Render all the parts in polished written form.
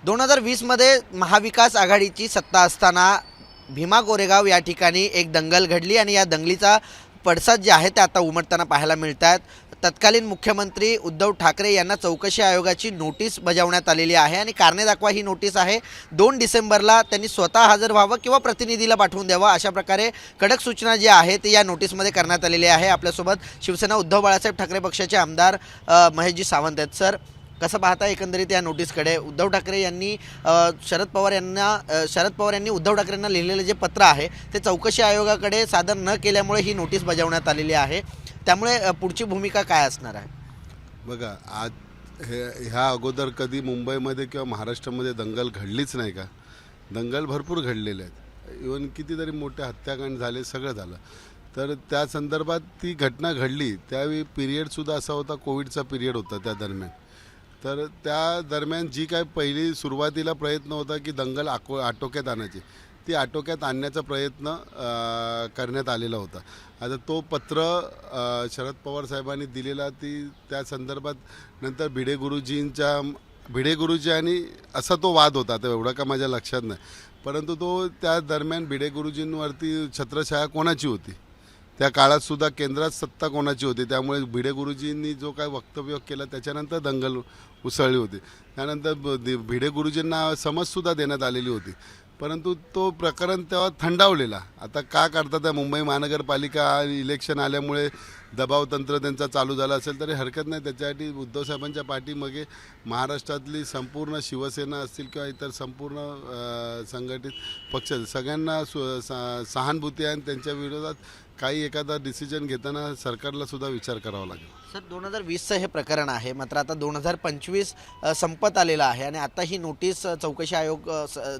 2020 मध्ये महाविकास आघाडीची सत्ता असताना भीमा कोरेगाव या ठिकाणी एक दंगल घडली आणि या दंगलीचा पडसाद जे आहे ते आता उमटताना पाहायला मिळत आहेत. तत्कालीन मुख्यमंत्री उद्धव ठाकरे यांना चौकशी आयोगाची नोटीस बजावण्यात आलेली आहे आणि कारणे दाखवा ही नोटीस आहे. 2 डिसेंबरला त्यांनी स्वतः हजर व्हावं किंवा प्रतिनिधीला पाठवून द्यावं अशा प्रकारे कडक सूचना जी आहे ती या नोटीसमध्ये करण्यात आलेली आहे. आपल्यासोबत शिवसेना उद्धव बाळासाहेब ठाकरे पक्षाचे आमदार महेशजी सावंत आहेत. सर, कसं पाहता एकंदरीत या नोटीसकडे? उद्धव ठाकरे यांनी शरद पवार यांनी उद्धव ठाकरेंना लिहिलेलं जे पत्र आहे ते चौकशी आयोगाकडे सादर न केल्यामुळे ही नोटीस बजावण्यात आलेली आहे. त्यामुळे पुढची भूमिका काय असणार आहे? बघा, आज ह्या अगोदर कधी मुंबईमध्ये किंवा महाराष्ट्रामध्ये दंगल घडलीच नाही का? दंगल भरपूर घडलेले आहेत. इवन कितीतरी मोठे हत्याकांड झाले, सगळं झालं. तर त्या संदर्भात ती घटना घडली त्यावेळी पिरियडसुद्धा असा होता, कोविडचा पिरियड होता त्या दरम्यान. तर त्या दरम्यान जी काय पहिली सुरुवातीला प्रयत्न होता की दंगल आटोक्यात आणायची, ती आटोक्यात आणण्याचा प्रयत्न करण्यात आलेला होता. आता तो पत्र शरद पवार साहेबांनी दिलेला, ती त्या संदर्भात नंतर भिडे गुरुजी आणि असा तो वाद होता. आता एवढा का माझ्या लक्षात नाही, परंतु तो त्या दरम्यान भिडे गुरुजींवरती छत्रछाया कोणाची होती, त्या काळातसुद्धा केंद्रात सत्ता कोणाची होती, त्यामुळे भिडे गुरुजींनी जो काय वक्तव्य केलं त्याच्यानंतर दंगल उसळली होती. त्यानंतर भिडे गुरुजींना समजसुद्धा देण्यात आलेली होती, परंतु तो प्रकरण तेव्हा थंडावलेला. आता का करतात, त्या मुंबई महानगरपालिका इलेक्शन आल्यामुळे दबावतंत्र त्यांचा चालू झाला असेल तरी हरकत नाही. त्याच्यासाठी उद्धव साहेबांच्या पाठीमागे महाराष्ट्रातली संपूर्ण शिवसेना असतील किंवा इतर संपूर्ण संघटित पक्ष सगळ्यांना सहानुभूती आहे आणि त्यांच्या विरोधात काही एखादा डिसिजन घेताना सरकारला सुद्धा विचार करावा लागेल. सर, 2020चं हे प्रकरण आहे, मात्र आता 2025 संपत आलेला आहे आणि आता ही नोटीस चौकशी आयोग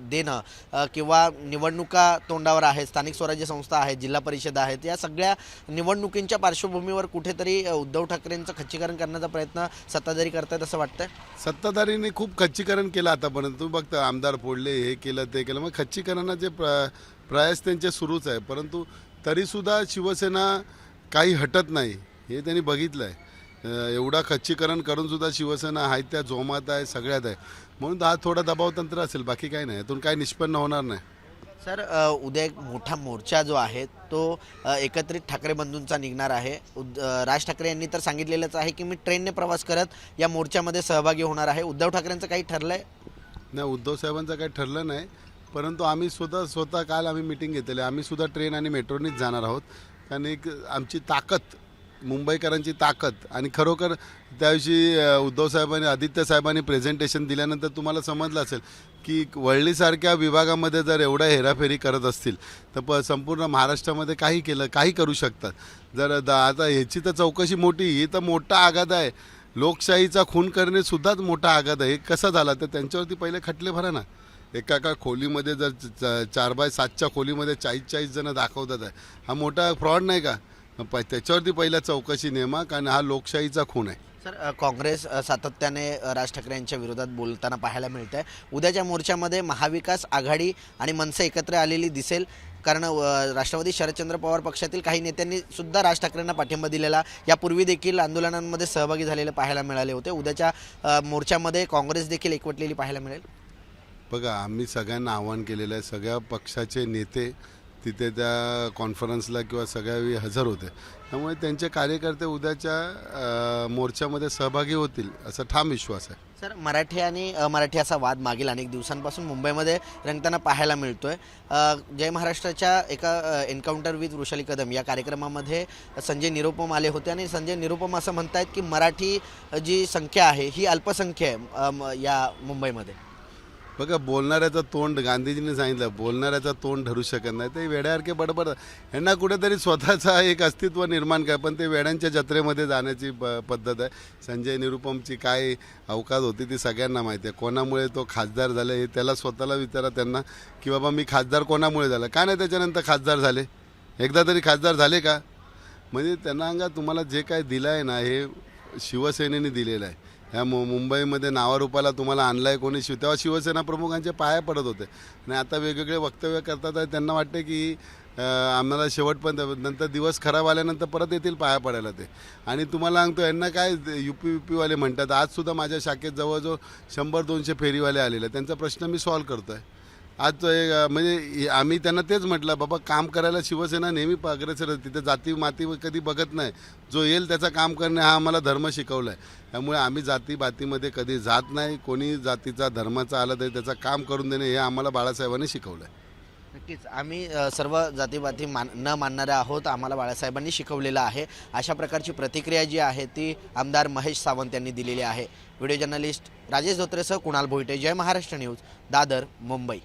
देणं किंवा निवडणुका तोंडावर आहेत, स्थानिक स्वराज्य संस्था आहेत, जिल्हा परिषद आहेत, या सगळ्या निवडणुकींच्या पार्श्वभूमीवर कुठेतरी उद्धव ठाकरेंचं खच्चीकरण करण्याचा प्रयत्न सत्ताधारी करतायत असं वाटतंय? सत्ताधारींनी खूप खच्चीकरण केलं आतापर्यंत. तू बघता, आमदार फोडले, हे केलं ते केलं, मग खच्चीकरणाचे प्रयास त्यांचे सुरूच आहे. परंतु तरीसुद्धा शिवसेना काही हटत नाही हे त्यांनी बघितलं आहे. एवढा खच्चीकरण करूनसुद्धा शिवसेना आहे त्या जोमात आहे, सगळ्यात आहे. म्हणून हा थोडा दबावतंत्र असेल, बाकी काही नाही. यातून काही निष्पन्न होणार नाही. सर, उद्या एक मोठा मोर्चा जो आहे तो एकत्रित ठाकरे बंधूंचा निघणार आहे. राज ठाकरे यांनी तर सांगितलेलंच आहे की मी ट्रेनने प्रवास करत या मोर्चामध्ये सहभागी होणार आहे. उद्धव ठाकरेंचं काही ठरलंय? नाही, उद्धव साहेबांचं काही ठरलं नाही, परंतु आम्ही स्वतः काल आम्ही मिटिंग घेतलेली. आम्ही सुद्धा ट्रेन आणि मेट्रोनीच जाणार आहोत, कारण एक आमची ताकद, मुंबईकरांची ताकद. आणि खरोखर त्याविषयी उद्धव साहेबांनी, आदित्य साहेबांनी प्रेझेंटेशन दिल्यानंतर तुम्हाला समजलं असेल की वळलीसारख्या विभागामध्ये जर एवढ्या हेराफेरी करत असतील तर संपूर्ण महाराष्ट्रामध्ये काही करू शकतात. जर आता ह्याची तर चौकशी मोठी, ही तर मोठा आघात आहे. लोकशाहीचा खून करणे सुद्धाच मोठा आघात आहे. कसं झाला तर त्यांच्यावरती पहिले खटले भरा ना. एका खोलीमध्ये जर 4x7च्या खोलीमध्ये 40 जण दाखवतात आहे, हा मोठा फ्रॉड नाही का? त्याच्यावरती पहिला चौकशी नेमा, कारण हा लोकशाहीचा खून आहे. सर, काँग्रेस सातत्याने राज ठाकरे यांच्या विरोधात बोलताना पाहायला मिळत आहे. उद्याच्या मोर्चामध्ये महाविकास आघाडी आणि मनसे एकत्र आलेली दिसेल, कारण राष्ट्रवादी शरदचंद्र पवार पक्षातील काही नेत्यांनी सुद्धा राज ठाकरेंना पाठिंबा दिलेला, यापूर्वी देखील आंदोलनांमध्ये सहभागी झालेले पाहायला मिळाले होते. उद्याच्या मोर्चामध्ये काँग्रेस देखील एकवटलेली पाहायला मिळेल. बघा, आम्ही सगळ्यांना आवाहन केलेलं आहे. सगळ्या पक्षाचे नेते तिथे त्या कॉन्फरन्सला किंवा सगळ्यावेळी हजर होते, त्यामुळे त्यांचे कार्यकर्ते उद्याच्या मोर्चामध्ये सहभागी होतील असा ठाम विश्वास आहे. सर, मराठी आणि अमराठी असा वाद मागील अनेक दिवसांपासून मुंबईमध्ये रंगताना पाहायला मिळतोय. जय महाराष्ट्राच्या एका एन्काउंटर विथ वृषाली कदम या कार्यक्रमामध्ये संजय निरुपम आले होते आणि संजय निरुपम असं म्हणतायत की मराठी जी संख्या आहे ही अल्पसंख्या आहे या मुंबईमध्ये. बघा, बोलणाऱ्याचं तोंड, गांधीजींनी सांगितलं, बोलणाऱ्याचं तोंड ठरू शकत नाही. ते वेड्यासारखे बडबड, यांना कुठेतरी स्वतःचा एक अस्तित्व निर्माण काय, पण ते वेड्यांच्या जत्रेमध्ये जाण्याची पद्धत आहे. संजय निरुपमची काय अवकाश होती ती सगळ्यांना माहिती आहे. कोणामुळे तो खासदार झाले हे त्याला स्वतःला विचारा त्यांना, की बाबा मी खासदार कोणामुळे झाला, का नाही त्याच्यानंतर खासदार झाले, एकदा तरी खासदार झाले का? म्हणजे त्यांना सांगा, तुम्हाला जे काय दिलं आहे ना हे शिवसेनेने दिलेलं आहे. ह्या मुंबईमध्ये नावारूपाला तुम्हाला आणलं आहे कोणी, तेव्हा शिवसेना प्रमुखांचे पाया पडत होते आणि आता वेगवेगळे वक्तव्य करतात आहे. त्यांना वाटते की आम्हाला शेवट पण नंतर दिवस खराब आल्यानंतर परत येतील पाया पडायला ते. आणि तुम्हाला सांगतो यांना काय UP वाले म्हणतात. आजसुद्धा माझ्या शाखेत जवळजवळ 100-200 फेरीवाले आलेले. त्यांचा प्रश्न मी सॉल्व करतो आहे. आज तो एक म्हणजे आम्ही त्यांना तेच म्हटलं, बाबा काम करायला शिवसेना नेहमी अग्रेसर आहे. तिथे जाती माती कधी बघत नाही. जो येईल त्याचं काम करणे हा आम्हाला धर्म शिकवला आहे. त्यामुळे आम्ही जातीबातीमध्ये कधी जात नाही. कोणी जातीचा धर्माचा आला तरी त्याचं काम करून देणे हे आम्हाला बाळासाहेबांनी शिकवलं आहे. नक्कीच आम्ही सर्व जातीपाती न मानणारे आहोत, आम्हाला बाळासाहेबांनी शिकवलेलं आहे. अशा प्रकारची प्रतिक्रिया जी आहे ती आमदार महेश सावंत यांनी दिलेली आहे. व्हिडिओ जर्नलिस्ट राजेश धोत्रेसह कुणाल भोईटे, जय महाराष्ट्र न्यूज, दादर, मुंबई.